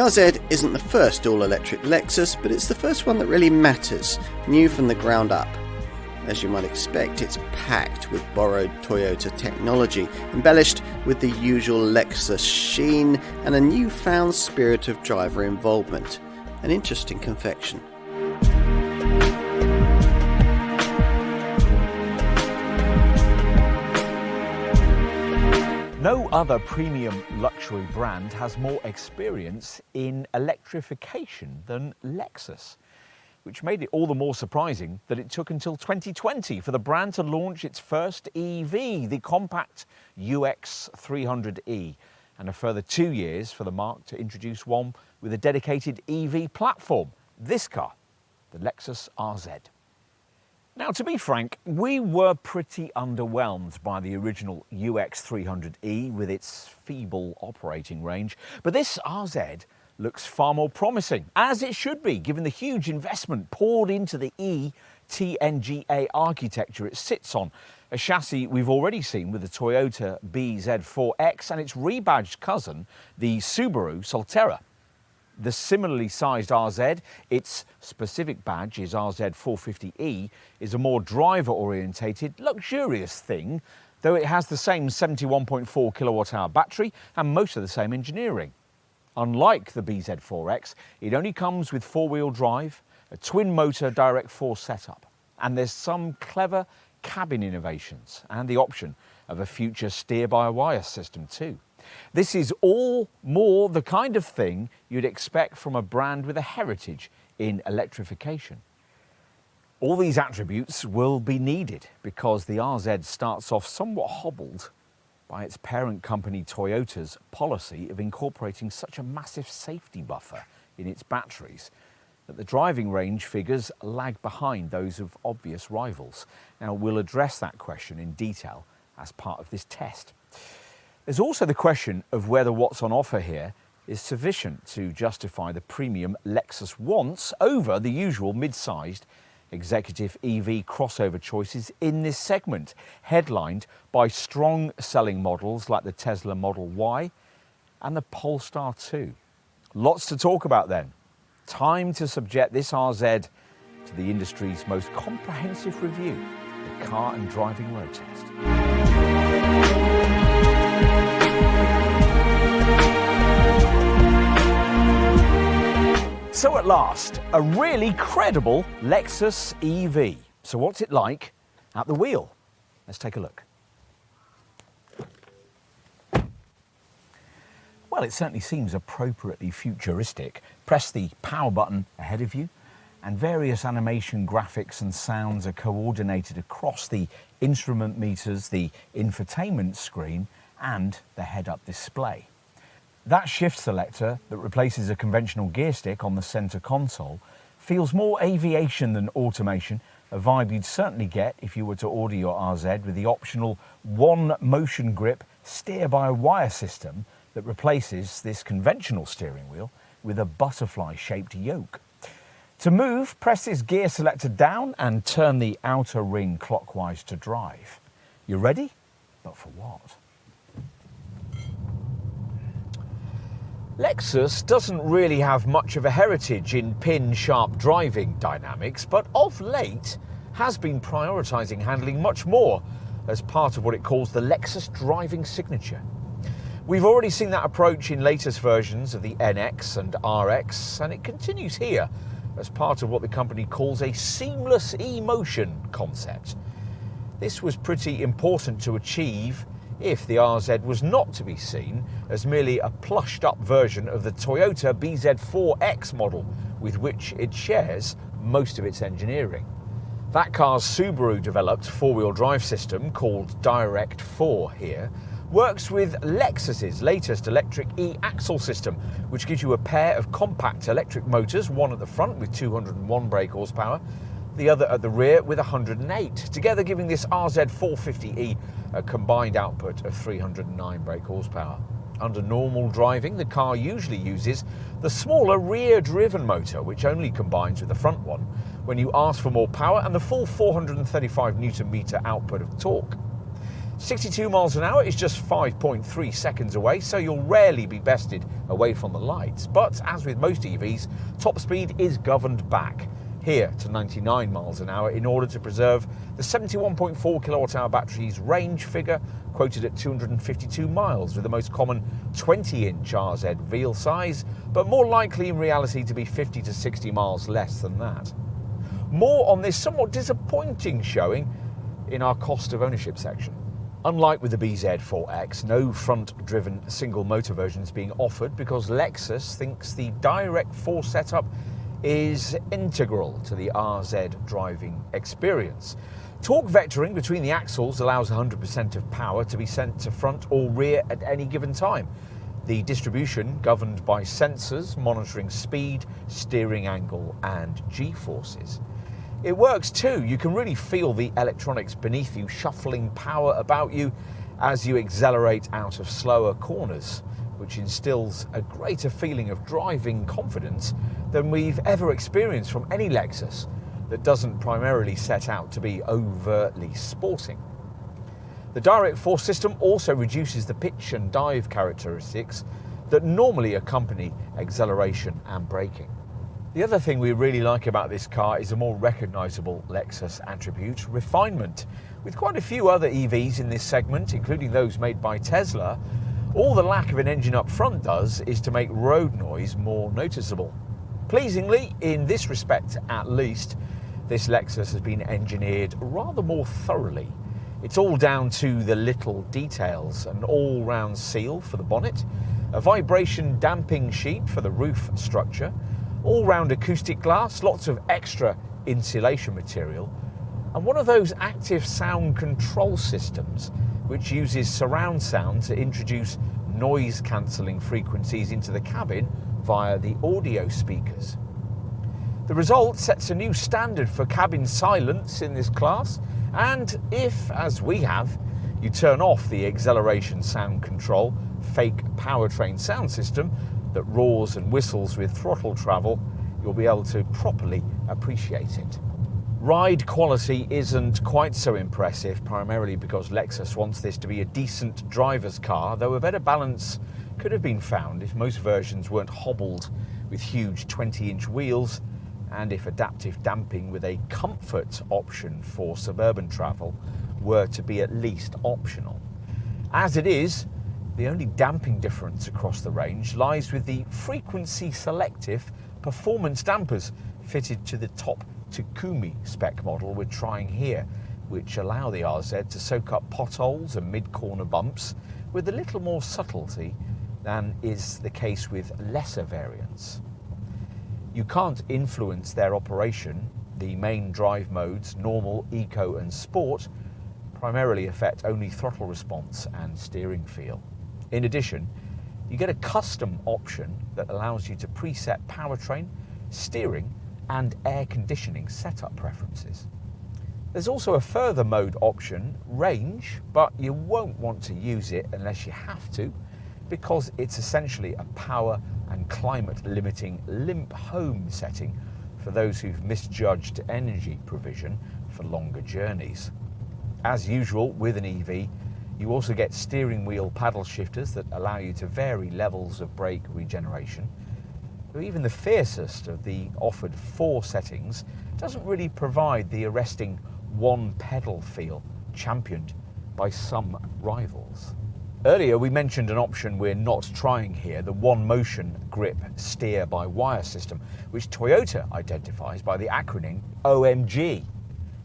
RZ isn't the first all-electric Lexus, but it's the first one that really matters, new from the ground up. As you might expect, it's packed with borrowed Toyota technology, embellished with the usual Lexus sheen and a newfound spirit of driver involvement. An interesting confection. No other premium luxury brand has more experience in electrification than Lexus, which made it all the more surprising that it took until 2020 for the brand to launch its first EV, the compact UX 300e, and a further 2 years for the marque to introduce one with a dedicated EV platform, this car, the Lexus RZ. Now, to be frank, we were pretty underwhelmed by the original UX 300e with its feeble operating range, but this RZ looks far more promising, as it should be, given the huge investment poured into the eTNGA architecture it sits on, a chassis we've already seen with the Toyota BZ4X and its rebadged cousin, the Subaru Solterra. The similarly sized RZ, its specific badge is RZ450e, is a more driver-orientated, luxurious thing, though it has the same 71.4 kilowatt-hour battery and most of the same engineering. Unlike the BZ4X, it only comes with four-wheel drive, a twin-motor direct force setup, and there's some clever cabin innovations and the option of a future steer-by-wire system too. This is all more the kind of thing you'd expect from a brand with a heritage in electrification. All these attributes will be needed because the RZ starts off somewhat hobbled by its parent company Toyota's policy of incorporating such a massive safety buffer in its batteries that the driving range figures lag behind those of obvious rivals. Now, we'll address that question in detail as part of this test. There's also the question of whether what's on offer here is sufficient to justify the premium Lexus wants over the usual mid-sized executive EV crossover choices in this segment, headlined by strong selling models like the Tesla Model Y and the Polestar 2. Lots to talk about then. Time to subject this RZ to the industry's most comprehensive review, the car and driving road test. So at last, a really credible Lexus EV. So what's it like at the wheel? Let's take a look. Well, it certainly seems appropriately futuristic. Press the power button ahead of you, and various animation graphics and sounds are coordinated across the instrument meters, the infotainment screen, and the head-up display. That shift selector that replaces a conventional gear stick on the center console feels more aviation than automation, a vibe you'd certainly get if you were to order your RZ with the optional one motion grip steer-by-wire system that replaces this conventional steering wheel with a butterfly-shaped yoke. To move, press this gear selector down and turn the outer ring clockwise to drive. You ready? But for what? Lexus doesn't really have much of a heritage in pin-sharp driving dynamics, but of late has been prioritising handling much more as part of what it calls the Lexus driving signature. We've already seen that approach in latest versions of the NX and RX, and it continues here as part of what the company calls a seamless e-motion concept. This was pretty important to achieve if the RZ was not to be seen as merely a plushed-up version of the Toyota BZ4X model with which it shares most of its engineering. That car's Subaru-developed four-wheel drive system, called Direct 4 here, works with Lexus's latest electric e-axle system, which gives you a pair of compact electric motors, one at the front with 201 brake horsepower, the other at the rear with 108, together giving this RZ450e a combined output of 309 brake horsepower. Under normal driving, the car usually uses the smaller rear-driven motor, which only combines with the front one when you ask for more power and the full 435 Nm output of torque. 62 miles an hour is just 5.3 seconds away, so you'll rarely be bested away from the lights. But as with most EVs, top speed is governed back here to 99 miles an hour in order to preserve the 71.4 kilowatt-hour battery's range figure quoted at 252 miles, with the most common 20-inch RZ wheel size, but more likely in reality to be 50 to 60 miles less than that. More on this somewhat disappointing showing in our cost of ownership section. Unlike with the BZ4X, no front-driven single-motor version is being offered because Lexus thinks the direct force setup is integral to the RZ driving experience. Torque vectoring between the axles allows 100% of power to be sent to front or rear at any given time. The distribution governed by sensors monitoring speed, steering angle and G-forces. It works too. You can really feel the electronics beneath you shuffling power about you as you accelerate out of slower corners, which instills a greater feeling of driving confidence than we've ever experienced from any Lexus that doesn't primarily set out to be overtly sporting. The direct force system also reduces the pitch and dive characteristics that normally accompany acceleration and braking. The other thing we really like about this car is a more recognisable Lexus attribute, refinement. With quite a few other EVs in this segment, including those made by Tesla, all the lack of an engine up front does is to make road noise more noticeable. Pleasingly, in this respect at least, this Lexus has been engineered rather more thoroughly. It's all down to the little details: an all-round seal for the bonnet, a vibration damping sheet for the roof structure, all-round acoustic glass, lots of extra insulation material, and one of those active sound control systems which uses surround sound to introduce noise-cancelling frequencies into the cabin via the audio speakers. The result sets a new standard for cabin silence in this class, and if, as we have, you turn off the acceleration sound control fake powertrain sound system that roars and whistles with throttle travel, you'll be able to properly appreciate it. Ride quality isn't quite so impressive, primarily because Lexus wants this to be a decent driver's car, though a better balance could have been found if most versions weren't hobbled with huge 20-inch wheels, and if adaptive damping with a comfort option for suburban travel were to be at least optional. As it is, the only damping difference across the range lies with the frequency-selective performance dampers fitted to the top Takumi spec model we're trying here, which allow the RZ to soak up potholes and mid-corner bumps with a little more subtlety than is the case with lesser variants. You can't influence their operation. The main drive modes, normal, eco and sport, primarily affect only throttle response and steering feel. In addition, you get a custom option that allows you to preset powertrain, steering and air conditioning setup preferences. There's also a further mode option, range, but you won't want to use it unless you have to, because it's essentially a power and climate limiting limp home setting for those who've misjudged energy provision for longer journeys. As usual with an EV, you also get steering wheel paddle shifters that allow you to vary levels of brake regeneration. Though even the fiercest of the offered 4 settings doesn't really provide the arresting one pedal feel championed by some rivals. Earlier we mentioned an option we're not trying here, the One Motion Grip Steer-by-Wire system, which Toyota identifies by the acronym OMG.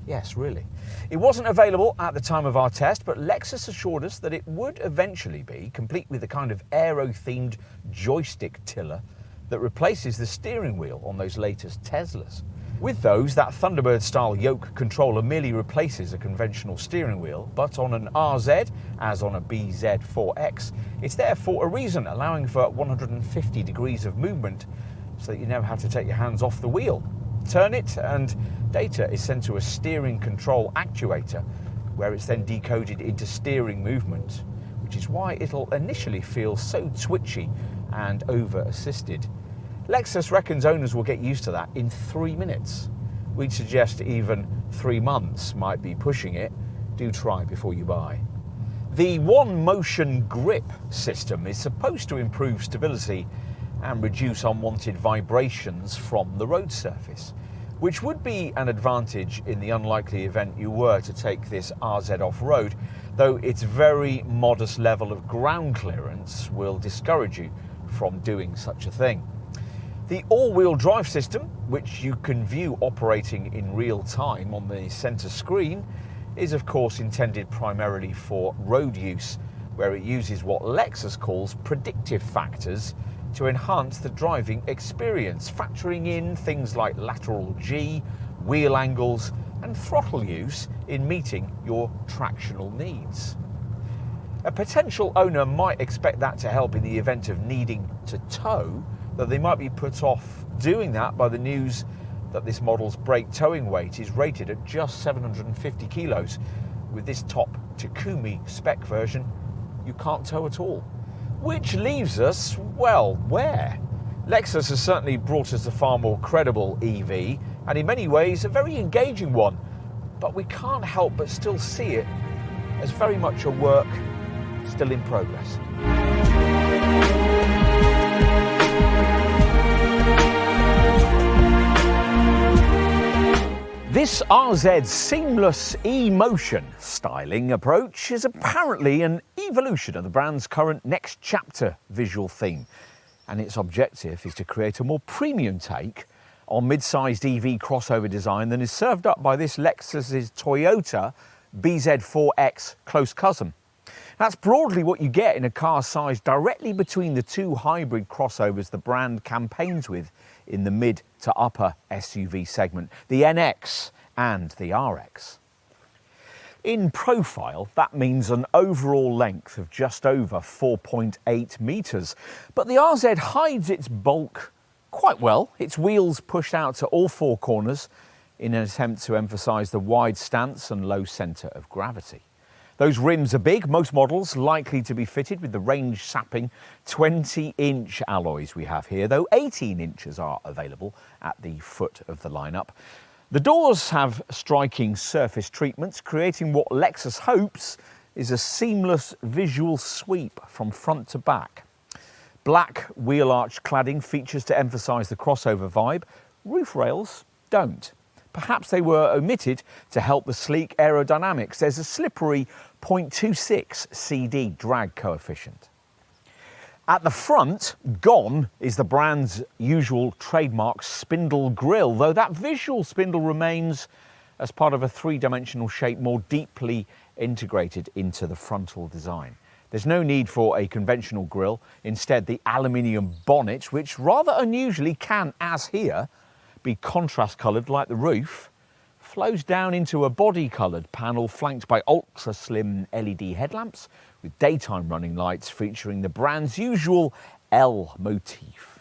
Yes, really. It wasn't available at the time of our test, but Lexus assured us that it would eventually be, complete with the kind of aero-themed joystick tiller that replaces the steering wheel on those latest Teslas. With those, that Thunderbird-style yoke controller merely replaces a conventional steering wheel, but on an RZ, as on a BZ4X, it's there for a reason, allowing for 150 degrees of movement so that you never have to take your hands off the wheel. Turn it and data is sent to a steering control actuator, where it's then decoded into steering movement, which is why it'll initially feel so twitchy and over-assisted. Lexus reckons owners will get used to that in 3 minutes. We'd suggest even 3 months might be pushing it. Do try before you buy. The One Motion grip system is supposed to improve stability and reduce unwanted vibrations from the road surface, which would be an advantage in the unlikely event you were to take this RZ off-road, though its very modest level of ground clearance will discourage you from doing such a thing. The all-wheel drive system, which you can view operating in real time on the centre screen, is of course intended primarily for road use, where it uses what Lexus calls predictive factors to enhance the driving experience, factoring in things like lateral G, wheel angles and throttle use in meeting your tractional needs. A potential owner might expect that to help in the event of needing to tow, though they might be put off doing that by the news that this model's brake towing weight is rated at just 750 kilos. With this top Takumi spec version, you can't tow at all. Which leaves us, well, where? Lexus has certainly brought us a far more credible EV, and in many ways a very engaging one, but we can't help but still see it as very much a work still in progress. This RZ's seamless e-motion styling approach is apparently an evolution of the brand's current next chapter visual theme, and its objective is to create a more premium take on mid-sized EV crossover design than is served up by this Lexus's Toyota BZ4X close cousin. That's broadly what you get in a car sized directly between the two hybrid crossovers the brand campaigns with in the mid to upper SUV segment, the NX and the RX. In profile, that means an overall length of just over 4.8 metres, but the RZ hides its bulk quite well, its wheels pushed out to all four corners in an attempt to emphasise the wide stance and low centre of gravity. Those rims are big, most models likely to be fitted with the range-sapping 20-inch alloys we have here, though 18 inches are available at the foot of the lineup. The doors have striking surface treatments, creating what Lexus hopes is a seamless visual sweep from front to back. Black wheel arch cladding features to emphasise the crossover vibe. Roof rails don't. Perhaps they were omitted to help the sleek aerodynamics. There's a slippery 0.26 CD drag coefficient. At the front, gone is the brand's usual trademark spindle grille, though that visual spindle remains as part of a three-dimensional shape more deeply integrated into the frontal design. There's no need for a conventional grille. Instead, the aluminium bonnet, which rather unusually can, as here, be contrast coloured like the roof, flows down into a body coloured panel flanked by ultra slim LED headlamps with daytime running lights featuring the brand's usual L motif.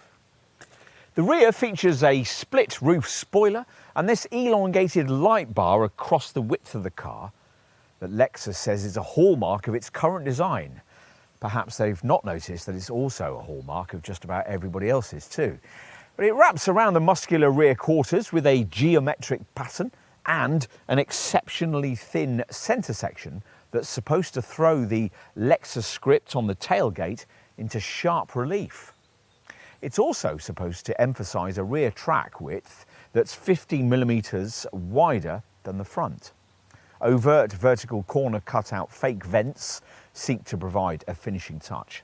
The rear features a split roof spoiler and this elongated light bar across the width of the car that Lexus says is a hallmark of its current design. Perhaps they've not noticed that it's also a hallmark of just about everybody else's too. But it wraps around the muscular rear quarters with a geometric pattern and an exceptionally thin centre section that's supposed to throw the Lexus script on the tailgate into sharp relief. It's also supposed to emphasise a rear track width that's 50mm wider than the front. Overt vertical corner cutout fake vents seek to provide a finishing touch.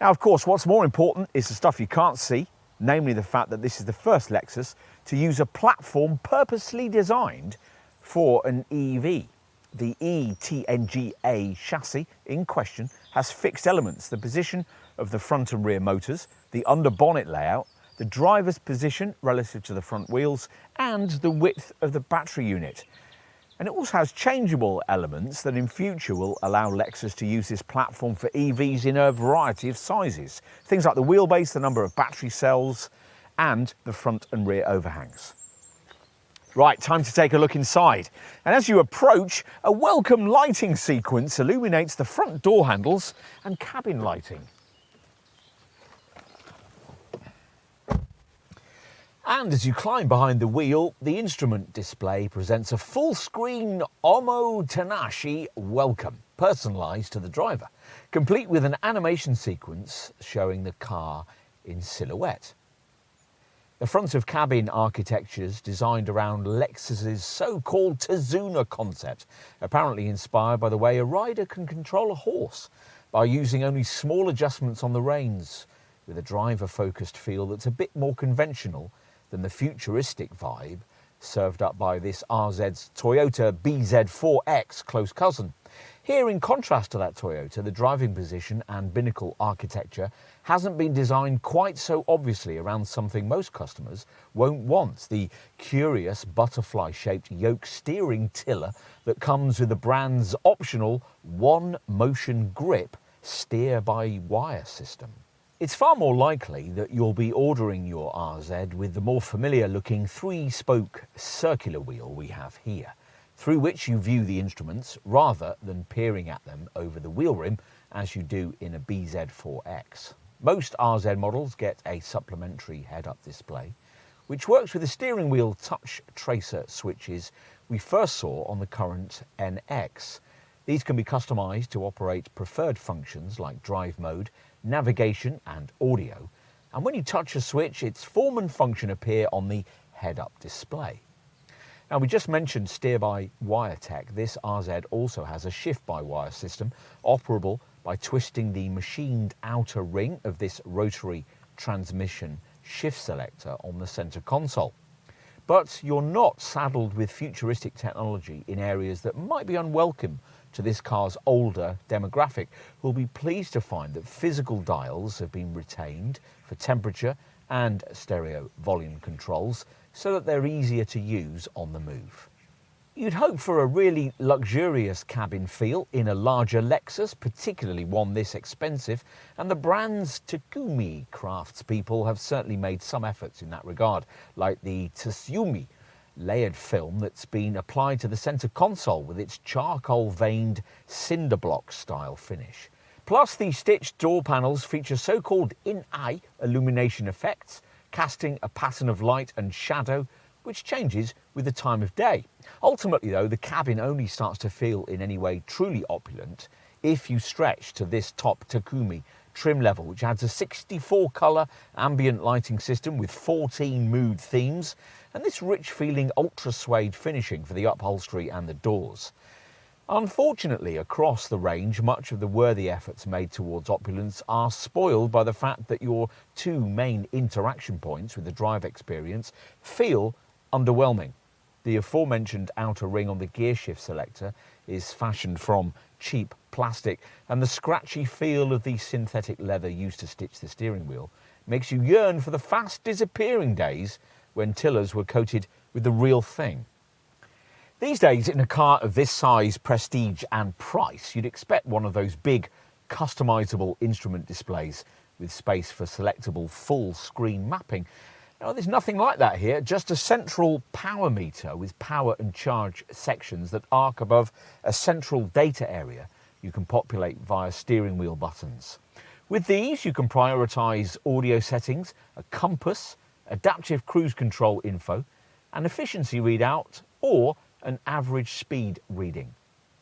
Now, of course, what's more important is the stuff you can't see, namely the fact that this is the first Lexus to use a platform purposely designed for an EV. The eTNGA chassis in question has fixed elements: the position of the front and rear motors, the under bonnet layout, the driver's position relative to the front wheels, and the width of the battery unit. And it also has changeable elements that in future will allow Lexus to use this platform for EVs in a variety of sizes. Things like the wheelbase, the number of battery cells, and the front and rear overhangs. Right, time to take a look inside. And as you approach, a welcome lighting sequence illuminates the front door handles and cabin lighting. And as you climb behind the wheel, the instrument display presents a full-screen omotenashi welcome, personalised to the driver, complete with an animation sequence showing the car in silhouette. The front of cabin architecture's designed around Lexus's so-called Tazuna concept, apparently inspired by the way a rider can control a horse by using only small adjustments on the reins, with a driver-focused feel that's a bit more conventional than the futuristic vibe served up by this RZ's Toyota BZ4X close cousin. Here, in contrast to that Toyota, the driving position and binnacle architecture hasn't been designed quite so obviously around something most customers won't want, the curious butterfly-shaped yoke steering tiller that comes with the brand's optional one-motion grip steer-by-wire system. It's far more likely that you'll be ordering your RZ with the more familiar-looking three-spoke circular wheel we have here, through which you view the instruments rather than peering at them over the wheel rim as you do in a BZ4X. Most RZ models get a supplementary head-up display, which works with the steering wheel touch tracer switches we first saw on the current NX. These can be customised to operate preferred functions like drive mode, navigation and audio, and when you touch a switch, its form and function appear on the head-up display. Now, we just mentioned steer-by-wire tech. This RZ also has a shift-by-wire system operable by twisting the machined outer ring of this rotary transmission shift selector on the centre console. But you're not saddled with futuristic technology in areas that might be unwelcome to this car's older demographic, who will be pleased to find that physical dials have been retained for temperature and stereo volume controls so that they're easier to use on the move. You'd hope for a really luxurious cabin feel in a larger Lexus, particularly one this expensive, and the brand's Takumi craftspeople have certainly made some efforts in that regard, like the Tsuyomi layered film that's been applied to the centre console with its charcoal-veined cinder block style finish. Plus, the stitched door panels feature so-called in-eye illumination effects, casting a pattern of light and shadow which changes with the time of day. Ultimately, though, the cabin only starts to feel in any way truly opulent if you stretch to this top Takumi trim level, which adds a 64-colour ambient lighting system with 14 mood themes, and this rich-feeling ultra-suede finishing for the upholstery and the doors. Unfortunately, across the range, much of the worthy efforts made towards opulence are spoiled by the fact that your two main interaction points with the drive experience feel underwhelming. The aforementioned outer ring on the gear shift selector is fashioned from cheap plastic, and the scratchy feel of the synthetic leather used to stitch the steering wheel makes you yearn for the fast disappearing days when tillers were coated with the real thing. These days, in a car of this size, prestige and price, you'd expect one of those big customisable instrument displays with space for selectable full-screen mapping. Now, there's nothing like that here, just a central power meter with power and charge sections that arc above a central data area you can populate via steering wheel buttons. With these, you can prioritise audio settings, a compass, adaptive cruise control info, an efficiency readout, or an average speed reading.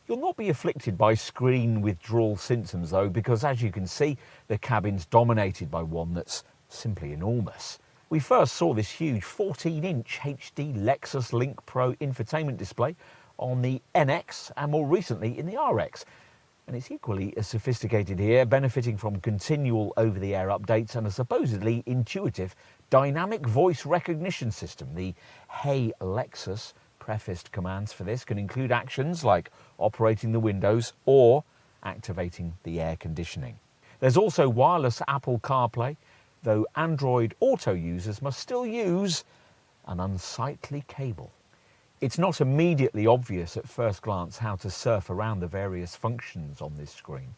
You'll not be afflicted by screen withdrawal symptoms though, because as you can see, the cabin's dominated by one that's simply enormous. We first saw this huge 14-inch HD Lexus Link Pro infotainment display on the NX and more recently in the RX. And it's equally as sophisticated here, benefiting from continual over-the-air updates and a supposedly intuitive dynamic voice recognition system. The Hey Lexus prefaced commands for this can include actions like operating the windows or activating the air conditioning. There's also wireless Apple CarPlay, though Android Auto users must still use an unsightly cable. It's not immediately obvious at first glance how to surf around the various functions on this screen,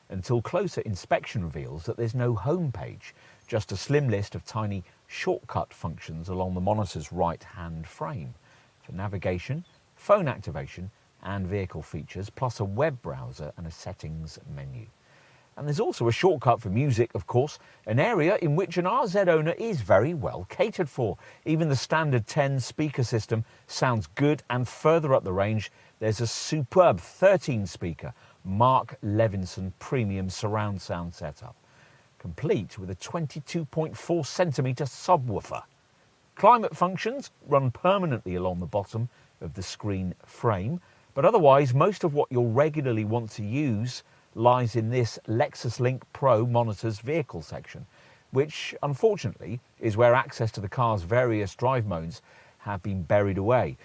until closer inspection reveals that there's no home page, just a slim list of tiny shortcut functions along the monitor's right-hand frame for navigation, phone activation and vehicle features, plus a web browser and a settings menu. And there's also a shortcut for music, of course, an area in which an RZ owner is very well catered for. Even the standard 10 speaker system sounds good, and further up the range, there's a superb 13 speaker Marque Levinson premium surround sound setup, complete with a 22.4 centimetre subwoofer. Climate functions run permanently along the bottom of the screen frame, but otherwise most of what you'll regularly want to use lies in this Lexus Link Pro Monitor's vehicle section, which unfortunately is where access to the car's various drive modes have been buried away.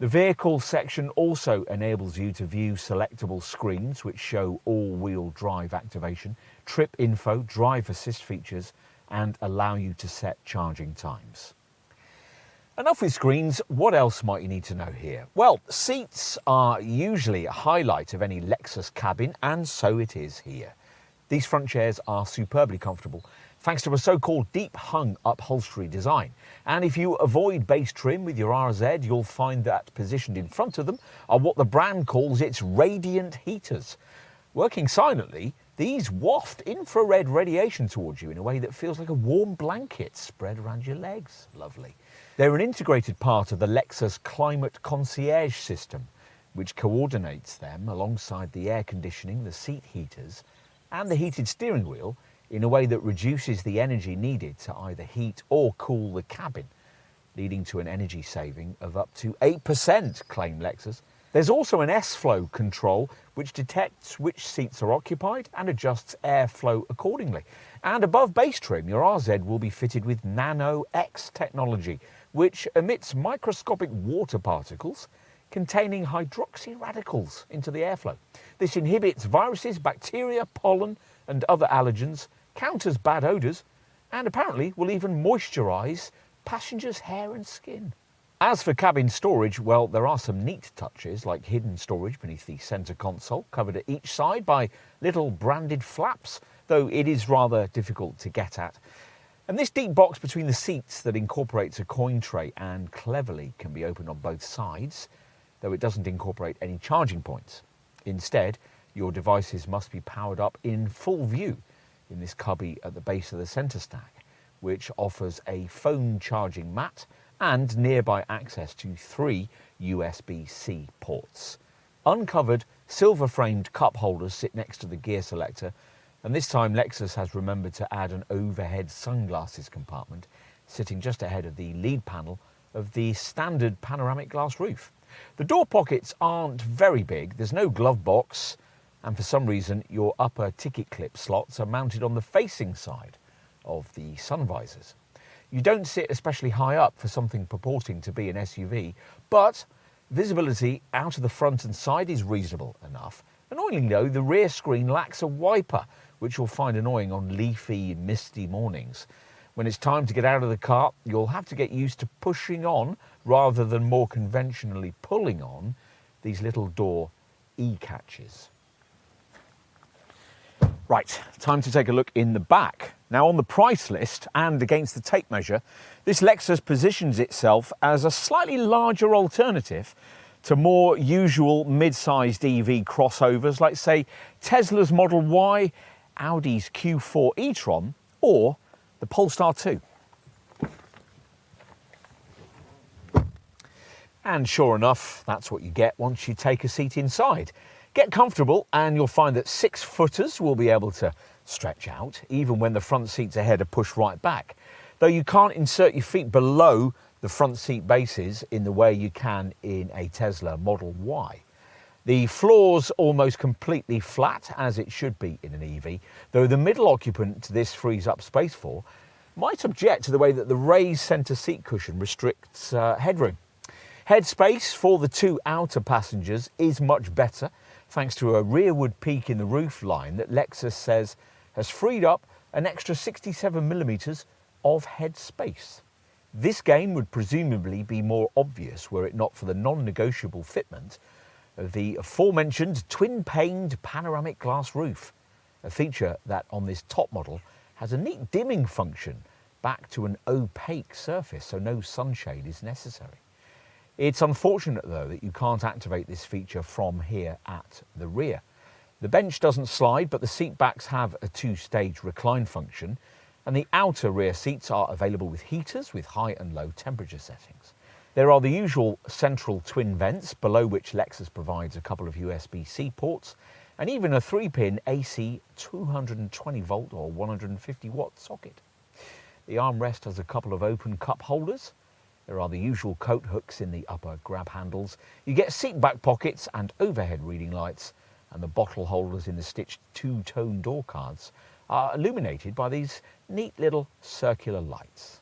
The vehicle section also enables you to view selectable screens which show all-wheel drive activation, trip info, drive assist features, and allow you to set charging times. Enough with screens, what else might you need to know here? Well, seats are usually a highlight of any Lexus cabin, and so it is here. These front chairs are superbly comfortable, thanks to a so-called deep hung upholstery design. And if you avoid base trim with your RZ, you'll find that positioned in front of them are what the brand calls its radiant heaters. Working silently, these waft infrared radiation towards you in a way that feels like a warm blanket spread around your legs. Lovely. They're an integrated part of the Lexus Climate Concierge system, which coordinates them alongside the air conditioning, the seat heaters, and the heated steering wheel in a way that reduces the energy needed to either heat or cool the cabin, leading to an energy saving of up to 8%, claim Lexus. There's also an S-Flow control which detects which seats are occupied and adjusts airflow accordingly. And above base trim, your RZ will be fitted with Nano X technology, which emits microscopic water particles containing hydroxy radicals into the airflow. This inhibits viruses, bacteria, pollen, and other allergens, counters bad odours, and apparently will even moisturise passengers' hair and skin. As for cabin storage, well, there are some neat touches, like hidden storage beneath the centre console, covered at each side by little branded flaps, though it is rather difficult to get at. And this deep box between the seats that incorporates a coin tray and cleverly can be opened on both sides, though it doesn't incorporate any charging points. Instead, your devices must be powered up in full view in this cubby at the base of the centre stack, which offers a phone charging mat and nearby access to 3 USB-C ports. Uncovered, silver-framed cup holders sit next to the gear selector, and this time Lexus has remembered to add an overhead sunglasses compartment sitting just ahead of the lead panel of the standard panoramic glass roof. The door pockets aren't very big, there's no glove box, and for some reason your upper ticket clip slots are mounted on the facing side of the sun visors. You don't sit especially high up for something purporting to be an SUV, but visibility out of the front and side is reasonable enough. Annoyingly though, the rear screen lacks a wiper, which you'll find annoying on leafy, misty mornings. When it's time to get out of the car, you'll have to get used to pushing on, rather than more conventionally pulling on, these little door E-catches. Right, time to take a look in the back. Now, on the price list and against the tape measure, this Lexus positions itself as a slightly larger alternative to more usual mid-sized EV crossovers like, say, Tesla's Model Y, Audi's Q4 e-tron, or the Polestar 2. And sure enough, that's what you get once you take a seat inside. Get comfortable and you'll find that 6-footers will be able to stretch out, even when the front seats ahead are pushed right back. Though you can't insert your feet below the front seat bases in the way you can in a Tesla Model Y. The floor's almost completely flat, as it should be in an EV, though the middle occupant this frees up space for might object to the way that the raised centre seat cushion restricts headroom. Headspace for the 2 outer passengers is much better, thanks to a rearward peak in the roof line that Lexus says has freed up an extra 67mm of headspace. This gain would presumably be more obvious were it not for the non-negotiable fitment of the aforementioned twin-paned panoramic glass roof, a feature that on this top model has a neat dimming function back to an opaque surface, so no sunshade is necessary. It's unfortunate though that you can't activate this feature from here at the rear. The bench doesn't slide, but the seat backs have a two-stage recline function, and the outer rear seats are available with heaters with high and low temperature settings. There are the usual central twin vents, below which Lexus provides a couple of USB-C ports, and even a 3-pin AC 220 volt or 150 watt socket. The armrest has a couple of open cup holders. There are the usual coat hooks in the upper grab handles. You get seat back pockets and overhead reading lights, and the bottle holders in the stitched two-tone door cards are illuminated by these neat little circular lights.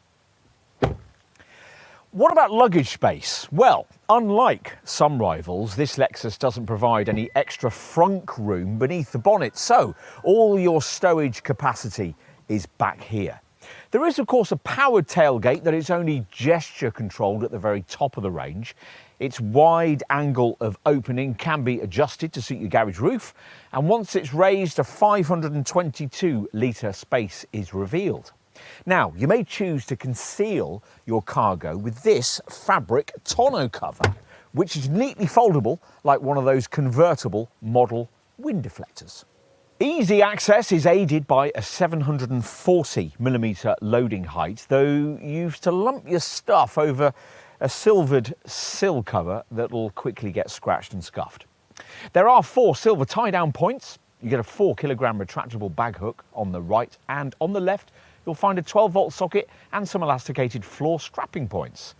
What about luggage space? Well, unlike some rivals, this Lexus doesn't provide any extra frunk room beneath the bonnet, so all your stowage capacity is back here. There is, of course, a powered tailgate that is only gesture controlled at the very top of the range. Its wide angle of opening can be adjusted to suit your garage roof, and once it's raised, a 522 litre space is revealed. Now, you may choose to conceal your cargo with this fabric tonneau cover, which is neatly foldable like one of those convertible model wind deflectors. Easy access is aided by a 740mm loading height, though you've to lump your stuff over a silvered sill cover that'll quickly get scratched and scuffed. There are 4 silver tie-down points. You get a 4-kilogram retractable bag hook on the right, and on the left you'll find a 12-volt socket and some elasticated floor strapping points.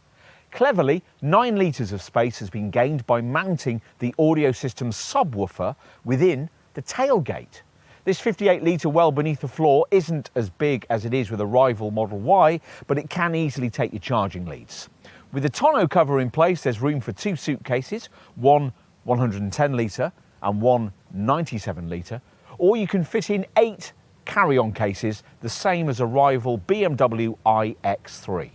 Cleverly, 9 litres of space has been gained by mounting the audio system's subwoofer within the tailgate. This 58-litre well beneath the floor isn't as big as it is with a rival Model Y, but it can easily take your charging leads. With the tonneau cover in place, there's room for 2 suitcases, one 110-litre and one 97-litre, or you can fit in 8 carry-on cases, the same as a rival BMW iX3.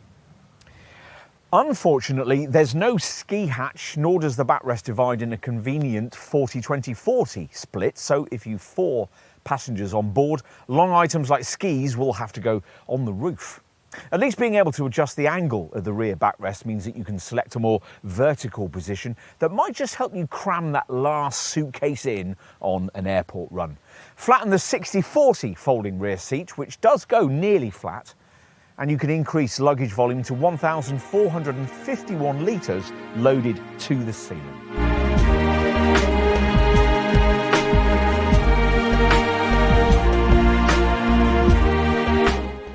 Unfortunately, there's no ski hatch, nor does the backrest divide in a convenient 40-20-40 split, so if you've 4 passengers on board, long items like skis will have to go on the roof. At least being able to adjust the angle of the rear backrest means that you can select a more vertical position that might just help you cram that last suitcase in on an airport run. Flatten the 60-40 folding rear seat, which does go nearly flat, and you can increase luggage volume to 1,451 litres loaded to the ceiling.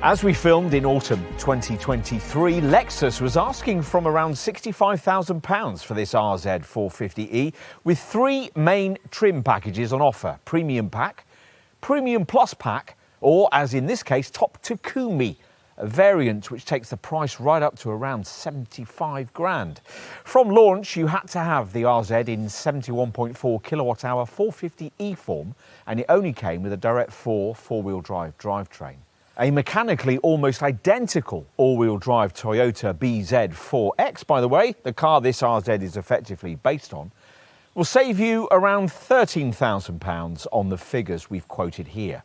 As we filmed in autumn 2023, Lexus was asking from around £65,000 for this RZ 450e, with 3 main trim packages on offer: Premium Pack, Premium Plus Pack, or, as in this case, Top Takumi, a variant which takes the price right up to around 75 grand. From launch, you had to have the RZ in 71.4 kilowatt-hour 450e form, and it only came with a direct 4-wheel drive drivetrain. A mechanically almost identical all-wheel drive Toyota BZ4X, by the way, the car this RZ is effectively based on, will save you around £13,000 on the figures we've quoted here.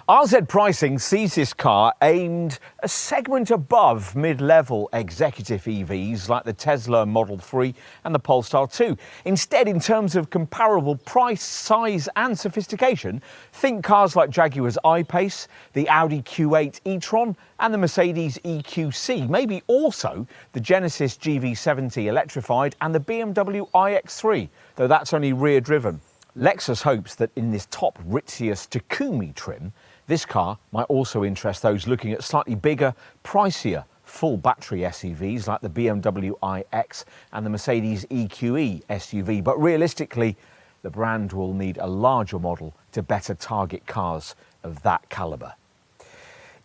RZ pricing sees this car aimed a segment above mid-level executive EVs like the Tesla Model 3 and the Polestar 2. Instead, in terms of comparable price, size and sophistication, think cars like Jaguar's I-Pace, the Audi Q8 e-tron and the Mercedes EQC, maybe also the Genesis GV70 electrified and the BMW iX3, though that's only rear-driven. Lexus hopes that in this top ritziest Takumi trim, this car might also interest those looking at slightly bigger, pricier, full battery SUVs like the BMW iX and the Mercedes EQE SUV. But realistically, the brand will need a larger model to better target cars of that calibre.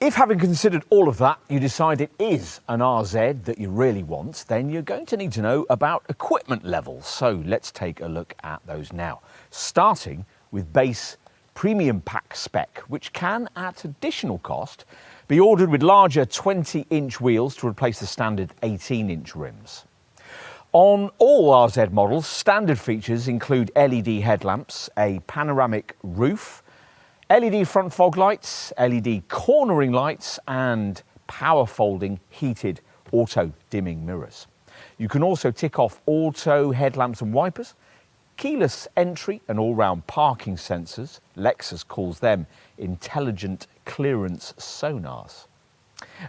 If, having considered all of that, you decide it is an RZ that you really want, then you're going to need to know about equipment levels. So let's take a look at those now, starting with base Premium Pack spec, which can, at additional cost, be ordered with larger 20-inch wheels to replace the standard 18-inch rims. On all RZ models, standard features include LED headlamps, a panoramic roof, LED front fog lights, LED cornering lights and power folding heated auto dimming mirrors. You can also tick off auto headlamps and wipers, keyless entry and all-round parking sensors. Lexus calls them intelligent clearance sonars.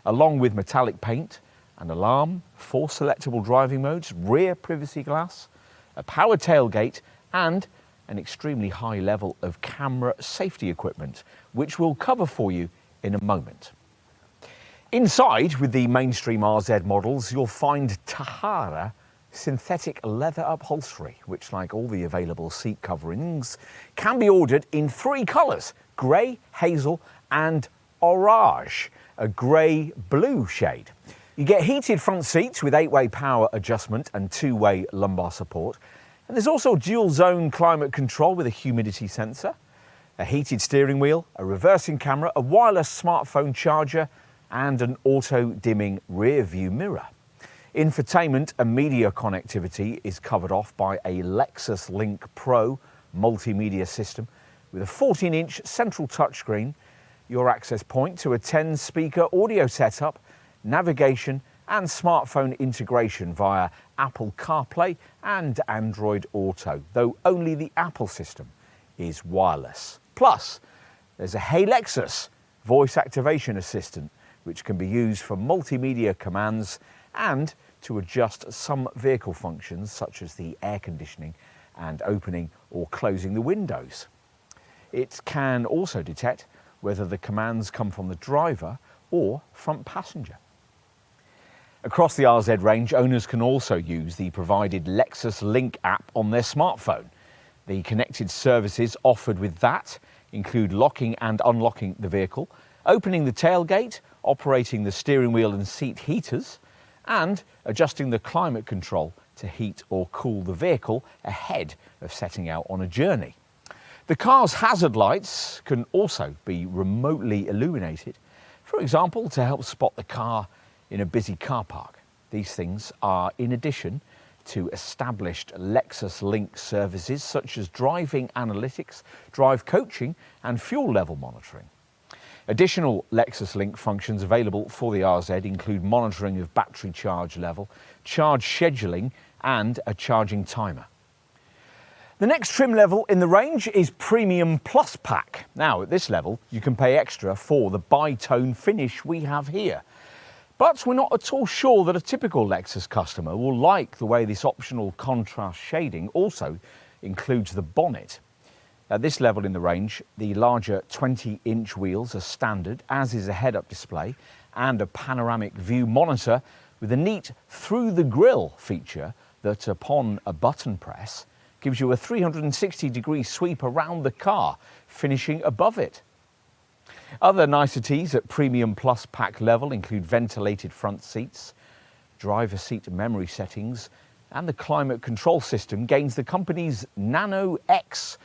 Along with metallic paint, an alarm, 4 selectable driving modes, rear privacy glass, a power tailgate and an extremely high level of camera safety equipment, which we'll cover for you in a moment. Inside, with the mainstream RZ models, you'll find Tahara synthetic leather upholstery, which, like all the available seat coverings, can be ordered in 3 colours: grey, hazel and orage, a grey-blue shade. You get heated front seats with 8-way power adjustment and 2-way lumbar support. And there's also dual-zone climate control with a humidity sensor, a heated steering wheel, a reversing camera, a wireless smartphone charger and an auto-dimming rear-view mirror. Infotainment and media connectivity is covered off by a Lexus Link Pro multimedia system with a 14-inch central touchscreen, your access point to a 10-speaker audio setup, navigation and smartphone integration via Apple CarPlay and Android Auto, though only the Apple system is wireless. Plus, there's a Hey Lexus voice activation assistant, which can be used for multimedia commands and to adjust some vehicle functions such as the air conditioning and opening or closing the windows. It can also detect whether the commands come from the driver or front passenger. Across the RZ range, owners can also use the provided Lexus Link app on their smartphone. The connected services offered with that include locking and unlocking the vehicle, opening the tailgate, operating the steering wheel and seat heaters, and adjusting the climate control to heat or cool the vehicle ahead of setting out on a journey. The car's hazard lights can also be remotely illuminated, for example, to help spot the car in a busy car park. These things are in addition to established Lexus Link services such as driving analytics, drive coaching and fuel level monitoring. Additional Lexus Link functions available for the RZ include monitoring of battery charge level, charge scheduling and a charging timer. The next trim level in the range is Premium Plus Pack. Now at this level you can pay extra for the bi-tone finish we have here. But we're not at all sure that a typical Lexus customer will like the way this optional contrast shading also includes the bonnet. At this level in the range, the larger 20-inch wheels are standard, as is a head-up display and a panoramic view monitor with a neat through-the-grille feature that, upon a button press, gives you a 360-degree sweep around the car, finishing above it. Other niceties at Premium Plus Pack level include ventilated front seats, driver seat memory settings, and the climate control system gains the company's Nano X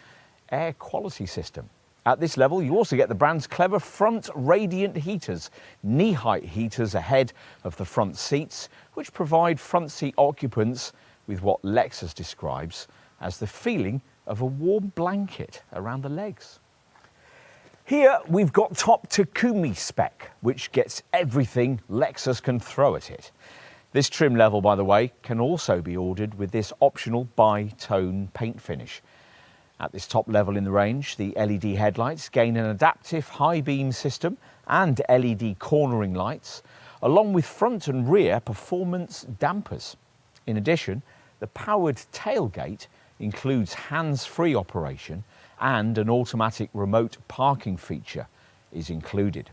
air quality system. At this level, you also get the brand's clever front radiant heaters, knee-height heaters ahead of the front seats, which provide front seat occupants with what Lexus describes as the feeling of a warm blanket around the legs. Here we've got top Takumi spec, which gets everything Lexus can throw at it. This trim level, by the way, can also be ordered with this optional bi-tone paint finish. At this top level in the range, the LED headlights gain an adaptive high beam system and LED cornering lights, along with front and rear performance dampers. In addition, the powered tailgate includes hands-free operation and an automatic remote parking feature is included.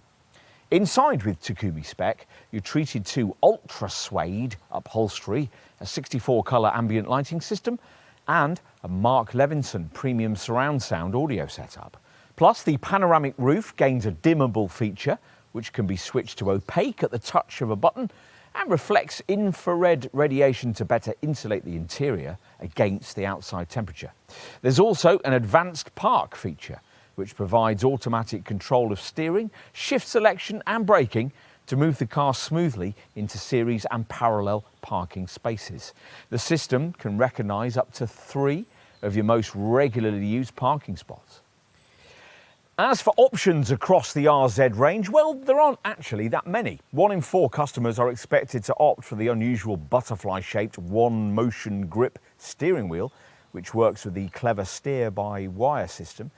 Inside with Takumi spec, you're treated to ultra suede upholstery, a 64 colour ambient lighting system, and a Marque Levinson premium surround sound audio setup. Plus, the panoramic roof gains a dimmable feature, which can be switched to opaque at the touch of a button, and reflects infrared radiation to better insulate the interior against the outside temperature. There's also an advanced park feature, which provides automatic control of steering, shift selection and braking to move the car smoothly into series and parallel parking spaces. The system can recognise up to 3 of your most regularly used parking spots. As for options across the RZ range, well, there aren't actually that many. 1 in 4 customers are expected to opt for the unusual butterfly-shaped one-motion grip steering wheel which works with the clever steer-by-wire system,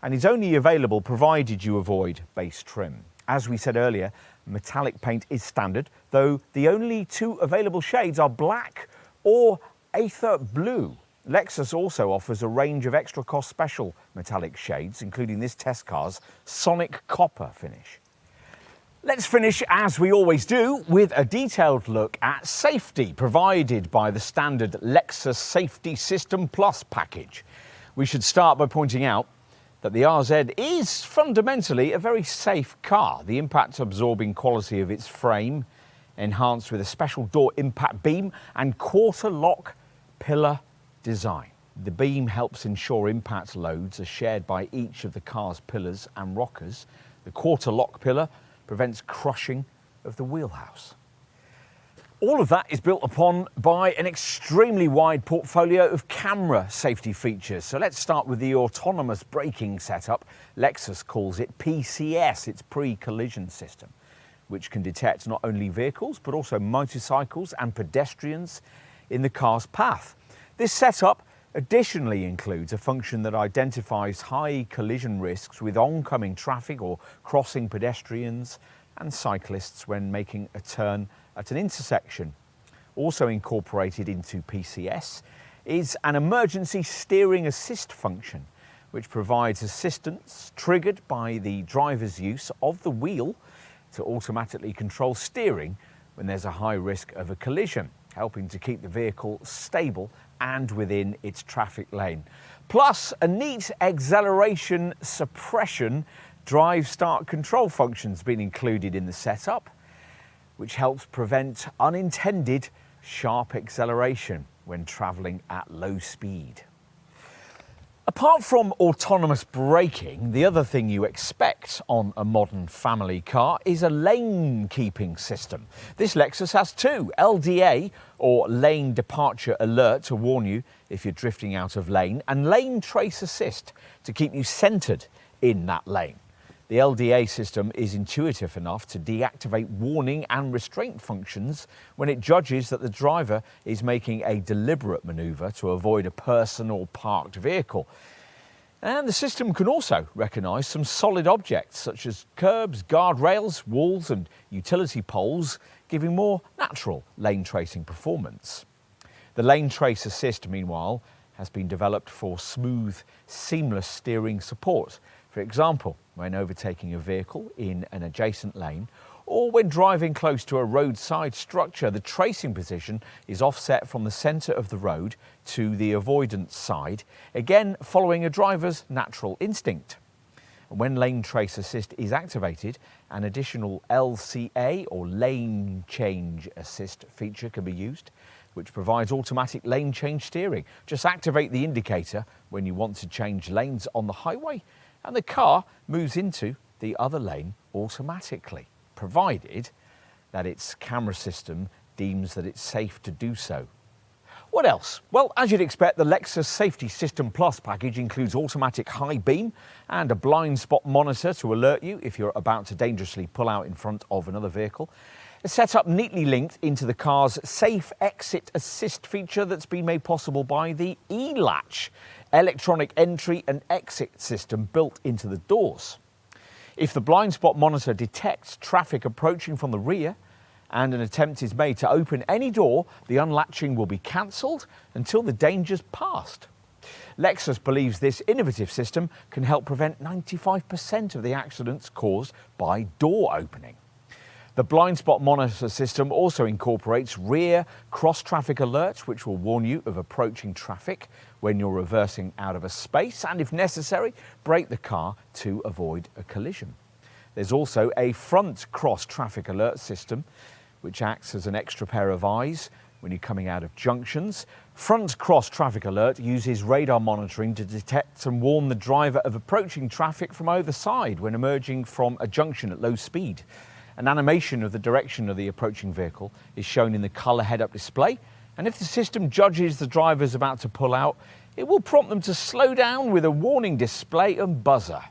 and is only available provided you avoid base trim. As we said earlier, metallic paint is standard, though the only two available shades are black or aether blue. Lexus also offers a range of extra cost special metallic shades, including this test car's sonic copper finish. Let's finish, as we always do, with a detailed look at safety provided by the standard Lexus Safety System Plus package. We should start by pointing out that the RZ is fundamentally a very safe car. The impact-absorbing quality of its frame, enhanced with a special door impact beam and quarter-lock pillar design. The beam helps ensure impact loads are shared by each of the car's pillars and rockers. The quarter-lock pillar prevents crushing of the wheelhouse. All of that is built upon by an extremely wide portfolio of camera safety features. So let's start with the autonomous braking setup. Lexus calls it PCS, its pre-collision system, which can detect not only vehicles but also motorcycles and pedestrians in the car's path. This setup additionally includes a function that identifies high collision risks with oncoming traffic or crossing pedestrians and cyclists when making a turn at an intersection. Also incorporated into PCS is an emergency steering assist function, which provides assistance triggered by the driver's use of the wheel to automatically control steering when there's a high risk of a collision, helping to keep the vehicle stable and within its traffic lane. Plus, a neat acceleration suppression drive start control function's been included in the setup, which helps prevent unintended sharp acceleration when travelling at low speed. Apart from autonomous braking, the other thing you expect on a modern family car is a lane keeping system. This Lexus has two: LDA, or lane departure alert, to warn you if you're drifting out of lane, and lane trace assist to keep you centred in that lane. The LDA system is intuitive enough to deactivate warning and restraint functions when it judges that the driver is making a deliberate manoeuvre to avoid a person or parked vehicle. And the system can also recognise some solid objects such as curbs, guardrails, walls and utility poles, giving more natural lane tracing performance. The lane trace assist, meanwhile, has been developed for smooth, seamless steering support. For example, when overtaking a vehicle in an adjacent lane, or when driving close to a roadside structure, the tracing position is offset from the centre of the road to the avoidance side, again following a driver's natural instinct. When lane trace assist is activated, an additional LCA, or lane change assist feature, can be used, which provides automatic lane change steering. Just activate the indicator when you want to change lanes on the highway, and the car moves into the other lane automatically, provided that its camera system deems that it's safe to do so. What else? Well, as you'd expect, the Lexus Safety System Plus package includes automatic high beam and a blind spot monitor to alert you if you're about to dangerously pull out in front of another vehicle. It's set up neatly linked into the car's safe exit assist feature that's been made possible by the e-latch, electronic entry and exit system built into the doors. If the blind spot monitor detects traffic approaching from the rear and an attempt is made to open any door, the unlatching will be cancelled until the danger's passed. Lexus believes this innovative system can help prevent 95% of the accidents caused by door opening. The blind spot monitor system also incorporates rear cross-traffic alerts, which will warn you of approaching traffic when you're reversing out of a space and, if necessary, brake the car to avoid a collision. There's also a front cross-traffic alert system, which acts as an extra pair of eyes when you're coming out of junctions. Front cross-traffic alert uses radar monitoring to detect and warn the driver of approaching traffic from either side when emerging from a junction at low speed. An animation of the direction of the approaching vehicle is shown in the colour head-up display, and if the system judges the driver's about to pull out, it will prompt them to slow down with a warning display and buzzer.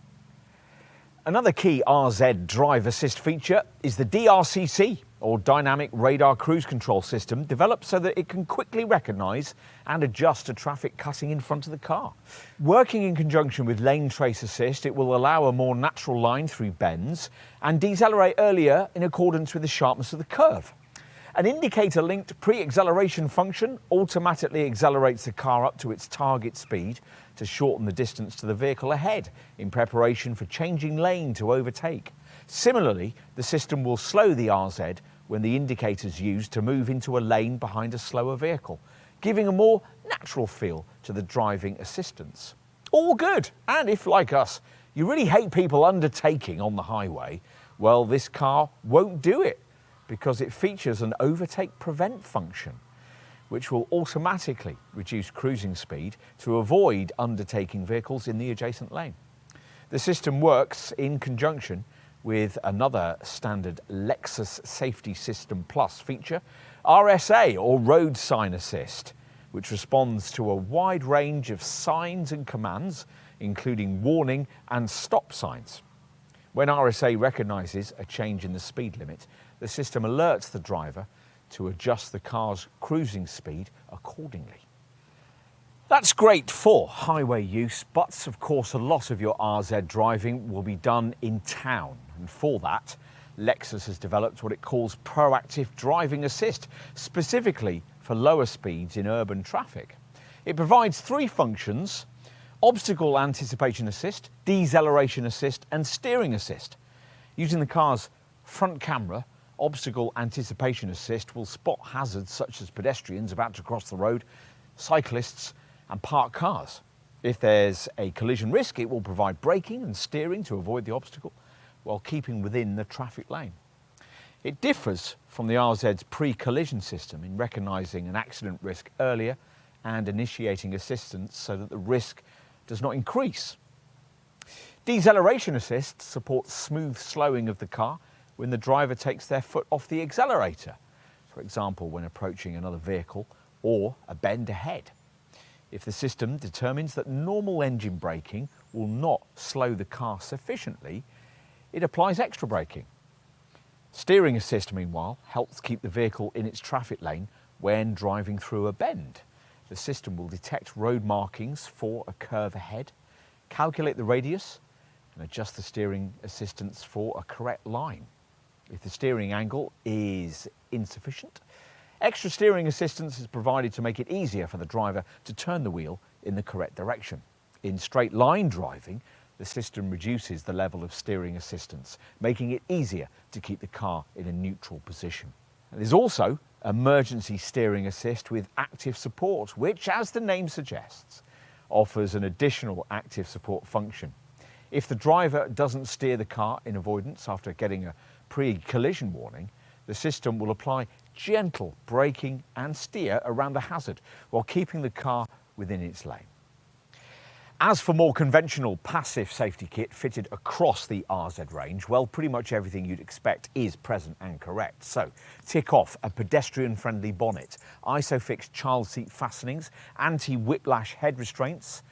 Another key RZ drive assist feature is the DRCC, or dynamic radar cruise control system developed so that it can quickly recognise and adjust to traffic cutting in front of the car. Working in conjunction with lane trace assist, it will allow a more natural line through bends and decelerate earlier in accordance with the sharpness of the curve. An indicator-linked pre-acceleration function automatically accelerates the car up to its target speed to shorten the distance to the vehicle ahead in preparation for changing lane to overtake. Similarly, the system will slow the RZ when the indicator is used to move into a lane behind a slower vehicle, giving a more natural feel to the driving assistance. All good, and if, like us, you really hate people undertaking on the highway, well, this car won't do it, because it features an overtake prevent function, which will automatically reduce cruising speed to avoid undertaking vehicles in the adjacent lane. The system works in conjunction with another standard Lexus Safety System Plus feature, RSA, or Road Sign Assist, which responds to a wide range of signs and commands, including warning and stop signs. When RSA recognises a change in the speed limit, the system alerts the driver to adjust the car's cruising speed accordingly. That's great for highway use, but of course a lot of your RZ driving will be done in town. And for that, Lexus has developed what it calls proactive driving assist, specifically for lower speeds in urban traffic. It provides three functions: obstacle anticipation assist, deceleration assist, and steering assist. Using the car's front camera, obstacle anticipation assist will spot hazards such as pedestrians about to cross the road, cyclists, and parked cars. If there's a collision risk, it will provide braking and steering to avoid the obstacle while keeping within the traffic lane. It differs from the RZ's pre-collision system in recognising an accident risk earlier and initiating assistance so that the risk does not increase. Deceleration assist supports smooth slowing of the car when the driver takes their foot off the accelerator, for example when approaching another vehicle or a bend ahead. If the system determines that normal engine braking will not slow the car sufficiently, it applies extra braking. Steering assist, meanwhile, helps keep the vehicle in its traffic lane when driving through a bend. The system will detect road markings for a curve ahead, calculate the radius, and adjust the steering assistance for a correct line. If the steering angle is insufficient, extra steering assistance is provided to make it easier for the driver to turn the wheel in the correct direction. In straight line driving, the system reduces the level of steering assistance, making it easier to keep the car in a neutral position. There's also emergency steering assist with active support, which, as the name suggests, offers an additional active support function. If the driver doesn't steer the car in avoidance after getting a pre-collision warning, the system will apply gentle braking and steer around the hazard while keeping the car within its lane. As for more conventional passive safety kit fitted across the RZ range, well, pretty much everything you'd expect is present and correct. So, tick off a pedestrian-friendly bonnet, ISOFIX child seat fastenings, anti-whiplash head restraints,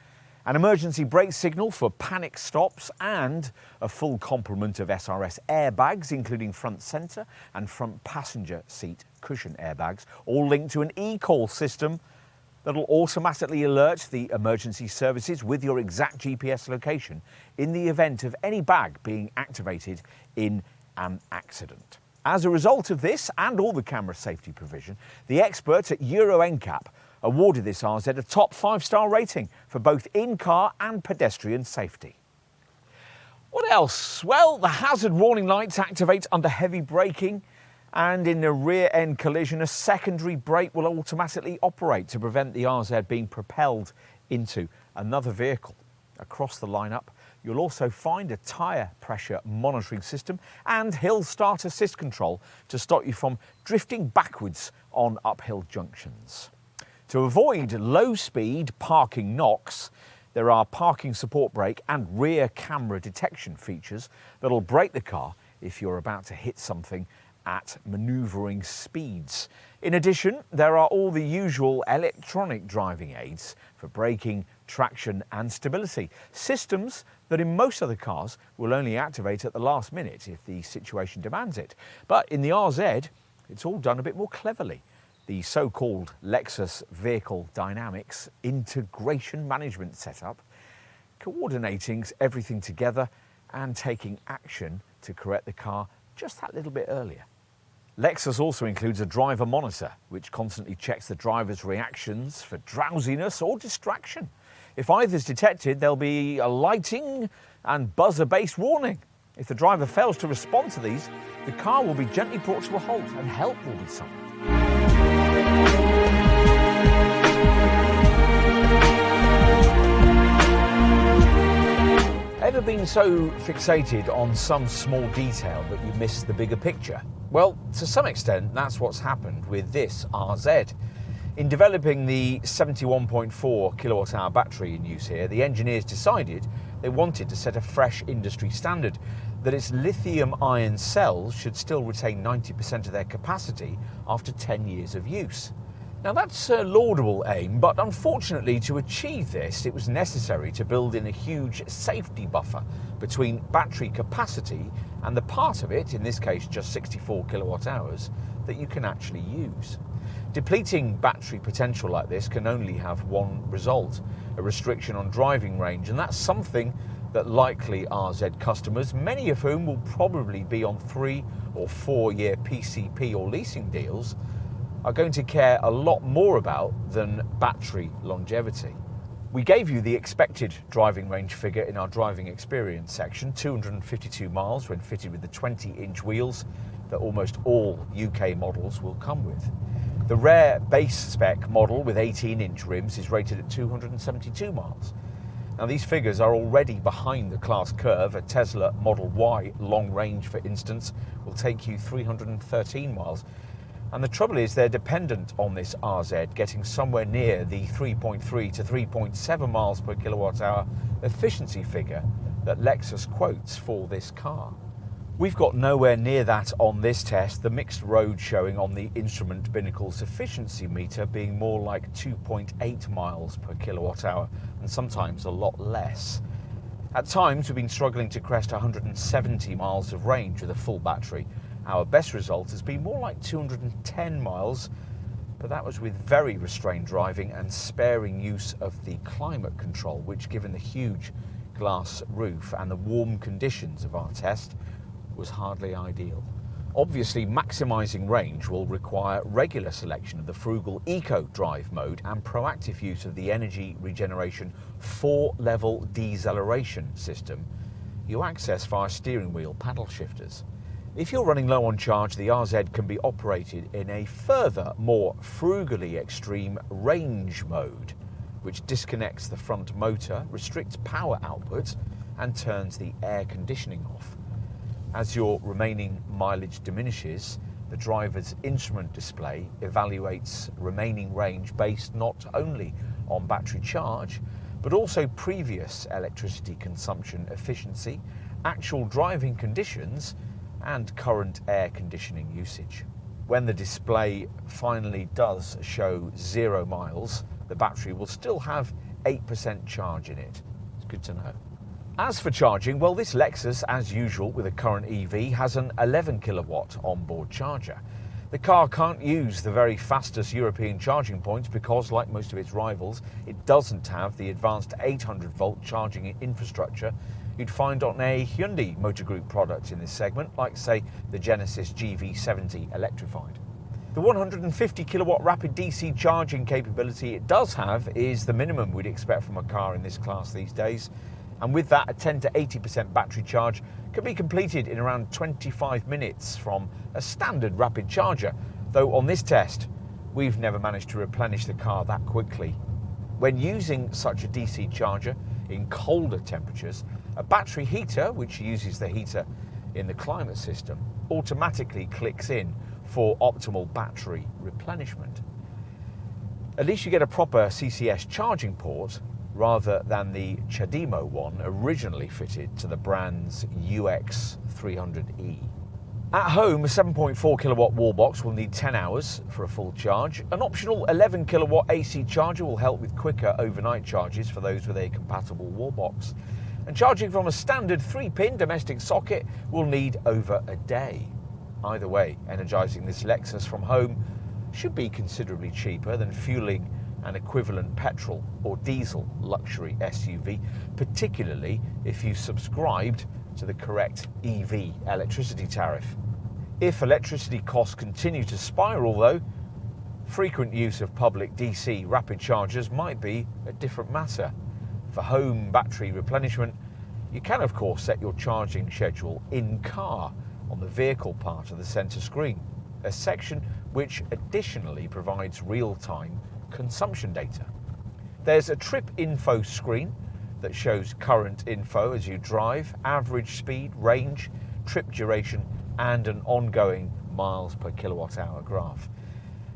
an emergency brake signal for panic stops, and a full complement of SRS airbags, including front centre and front passenger seat cushion airbags, all linked to an e-call system that'll automatically alert the emergency services with your exact GPS location in the event of any bag being activated in an accident. As a result of this and all the camera safety provision, the experts at Euro NCAP awarded this RZ a top 5-star rating for both in-car and pedestrian safety. What else? Well, the hazard warning lights activate under heavy braking, and in a rear-end collision, a secondary brake will automatically operate to prevent the RZ being propelled into another vehicle. Across the lineup, you'll also find a tyre pressure monitoring system and hill start assist control to stop you from drifting backwards on uphill junctions. To avoid low-speed parking knocks, there are parking support brake and rear camera detection features that'll brake the car if you're about to hit something at manoeuvring speeds. In addition, there are all the usual electronic driving aids for braking, traction and stability, systems that in most other cars will only activate at the last minute if the situation demands it. But in the RZ, it's all done a bit more cleverly. The so-called Lexus Vehicle Dynamics Integration Management Setup, coordinating everything together and taking action to correct the car just that little bit earlier. Lexus also includes a driver monitor, which constantly checks the driver's reactions for drowsiness or distraction. If either is detected, there'll be a lighting and buzzer-based warning. If the driver fails to respond to these, the car will be gently brought to a halt and help will be summoned. Ever been so fixated on some small detail that you miss the bigger picture? Well, to some extent, that's what's happened with this RZ. In developing the 71.4 kilowatt-hour battery in use here, the engineers decided they wanted to set a fresh industry standard, that its lithium-ion cells should still retain 90% of their capacity after 10 years of use. Now that's a laudable aim, but unfortunately to achieve this it was necessary to build in a huge safety buffer between battery capacity and the part of it, in this case just 64 kilowatt hours, that you can actually use. Depleting battery potential like this can only have one result, a restriction on driving range, and that's something that likely RZ customers, many of whom will probably be on 3 or 4 year PCP or leasing deals, are going to care a lot more about than battery longevity. We gave you the expected driving range figure in our driving experience section, 252 miles when fitted with the 20-inch wheels that almost all UK models will come with. The rare base spec model with 18-inch rims is rated at 272 miles. Now these figures are already behind the class curve. A Tesla Model Y long range, for instance, will take you 313 miles. And the trouble is they're dependent on this RZ getting somewhere near the 3.3 to 3.7 miles per kilowatt hour efficiency figure that Lexus quotes for this car. We've got nowhere near that on this test, the mixed road showing on the instrument binnacle's efficiency meter being more like 2.8 miles per kilowatt hour and sometimes a lot less. At times we've been struggling to crest 170 miles of range with a full battery. Our best result has been more like 210 miles, but that was with very restrained driving and sparing use of the climate control, which, given the huge glass roof and the warm conditions of our test, was hardly ideal. Obviously, maximising range will require regular selection of the frugal eco drive mode and proactive use of the energy regeneration 4-level deceleration system you access via steering wheel paddle shifters. If you're running low on charge, the RZ can be operated in a further, more frugally extreme range mode, which disconnects the front motor, restricts power output, and turns the air conditioning off. As your remaining mileage diminishes, the driver's instrument display evaluates remaining range based not only on battery charge, but also previous electricity consumption efficiency, actual driving conditions, and current air conditioning usage. When the display finally does show 0 miles, the battery will still have 8% charge in it. It's good to know. As for charging, well, this Lexus, as usual with a current EV, has an 11 kilowatt onboard charger. The car can't use the very fastest European charging points because, like most of its rivals, it doesn't have the advanced 800 volt charging infrastructure you'd find on a Hyundai Motor Group product in this segment, like say the Genesis GV70 electrified. The 150 kilowatt rapid DC charging capability it does have is the minimum we'd expect from a car in this class these days, and with that a 10 to 80% battery charge can be completed in around 25 minutes from a standard rapid charger, though on this test we've never managed to replenish the car that quickly. When using such a DC charger in colder temperatures, a battery heater, which uses the heater in the climate system, automatically clicks in for optimal battery replenishment. At least you get a proper CCS charging port rather than the Chademo one originally fitted to the brand's UX 300E. At home, a 7.4 kilowatt wall box will need 10 hours for a full charge. An optional 11 kilowatt AC charger will help with quicker overnight charges for those with a compatible wall box. And charging from a standard 3-pin domestic socket will need over a day. Either way, energising this Lexus from home should be considerably cheaper than fueling an equivalent petrol or diesel luxury SUV, particularly if you subscribed to the correct EV electricity tariff. If electricity costs continue to spiral though, frequent use of public DC rapid chargers might be a different matter. For home battery replenishment, you can of course set your charging schedule in car on the vehicle part of the centre screen, a section which additionally provides real-time consumption data. There's a trip info screen that shows current info as you drive, average speed, range, trip duration, and an ongoing miles per kilowatt hour graph.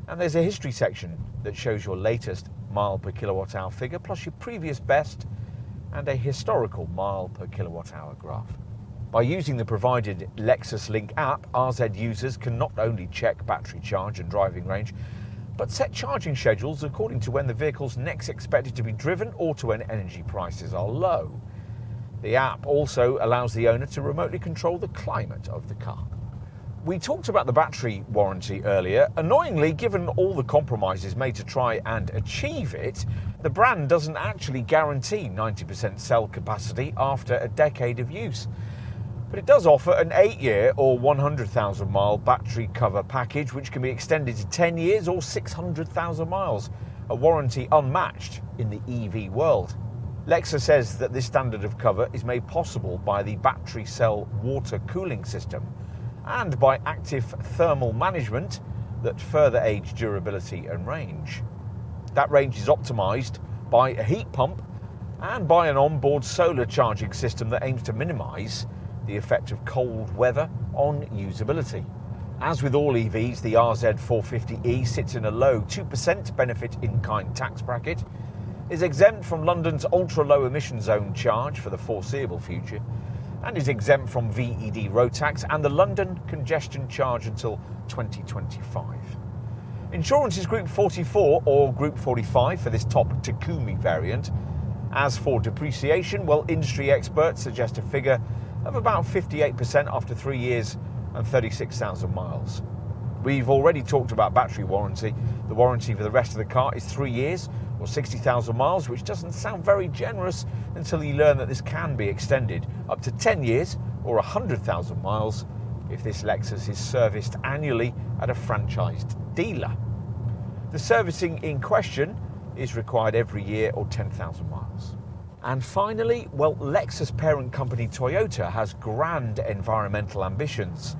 And there's a history section that shows your latest mile per kilowatt hour figure, plus your previous best, and a historical mile per kilowatt hour graph. By using the provided Lexus Link app, RZ users can not only check battery charge and driving range, but set charging schedules according to when the vehicle's next expected to be driven or to when energy prices are low. The app also allows the owner to remotely control the climate of the car. We talked about the battery warranty earlier. Annoyingly, given all the compromises made to try and achieve it, the brand doesn't actually guarantee 90% cell capacity after a decade of use. But it does offer an 8-year or 100,000 mile battery cover package, which can be extended to 10 years or 600,000 miles, a warranty unmatched in the EV world. Lexus says that this standard of cover is made possible by the battery cell water cooling system and by active thermal management that further aids durability and range. That range is optimised by a heat pump and by an onboard solar charging system that aims to minimise the effect of cold weather on usability. As with all EVs, the RZ450e sits in a low 2% benefit in kind tax bracket, is exempt from London's ultra-low emission zone charge for the foreseeable future, and is exempt from VED road tax and the London congestion charge until 2025. Insurance is Group 44 or Group 45 for this top Takumi variant. As for depreciation, well, industry experts suggest a figure of about 58% after 3 years and 36,000 miles. We've already talked about battery warranty. The warranty for the rest of the car is 3 years or 60,000 miles, which doesn't sound very generous until you learn that this can be extended up to 10 years or 100,000 miles if this Lexus is serviced annually at a franchised dealer. The servicing in question is required every year or 10,000 miles. And finally, well, Lexus parent company Toyota has grand environmental ambitions,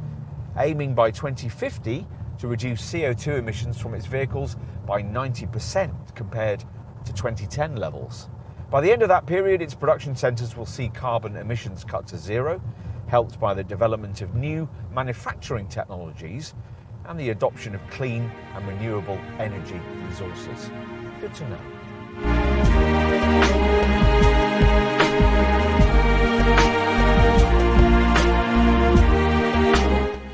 aiming by 2050 to reduce CO2 emissions from its vehicles by 90% compared to 2010 levels. By the end of that period, its production centres will see carbon emissions cut to zero, helped by the development of new manufacturing technologies and the adoption of clean and renewable energy resources. Good to know.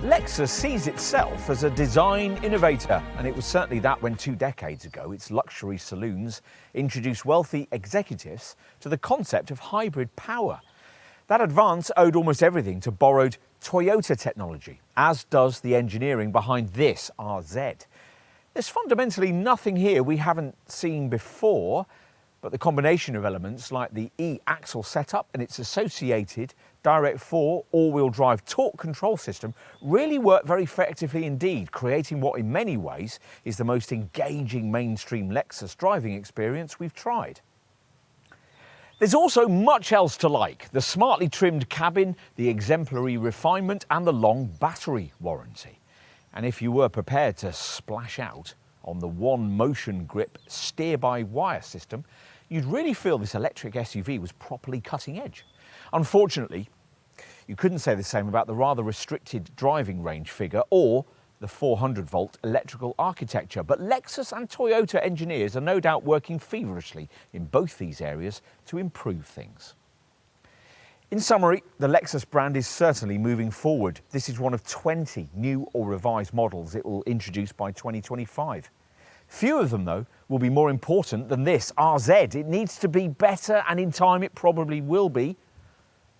Lexus sees itself as a design innovator, and it was certainly that when 2 decades ago its luxury saloons introduced wealthy executives to the concept of hybrid power. That advance owed almost everything to borrowed Toyota technology, as does the engineering behind this RZ. There's fundamentally nothing here we haven't seen before, but the combination of elements like the E-axle setup and its associated Direct 4 all-wheel drive torque control system really work very effectively indeed, creating what in many ways is the most engaging mainstream Lexus driving experience we've tried. There's also much else to like: the smartly trimmed cabin, the exemplary refinement and the long battery warranty. And if you were prepared to splash out on the One Motion Grip steer-by-wire system, you'd really feel this electric SUV was properly cutting edge. Unfortunately, you couldn't say the same about the rather restricted driving range figure or the 400-volt electrical architecture, but Lexus and Toyota engineers are no doubt working feverishly in both these areas to improve things. In summary, the Lexus brand is certainly moving forward. This is one of 20 new or revised models it will introduce by 2025. Few of them, though, will be more important than this RZ. It needs to be better, and in time it probably will be.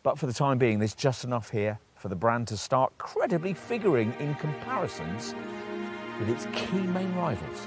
But for the time being, there's just enough here for the brand to start credibly figuring in comparisons with its key main rivals.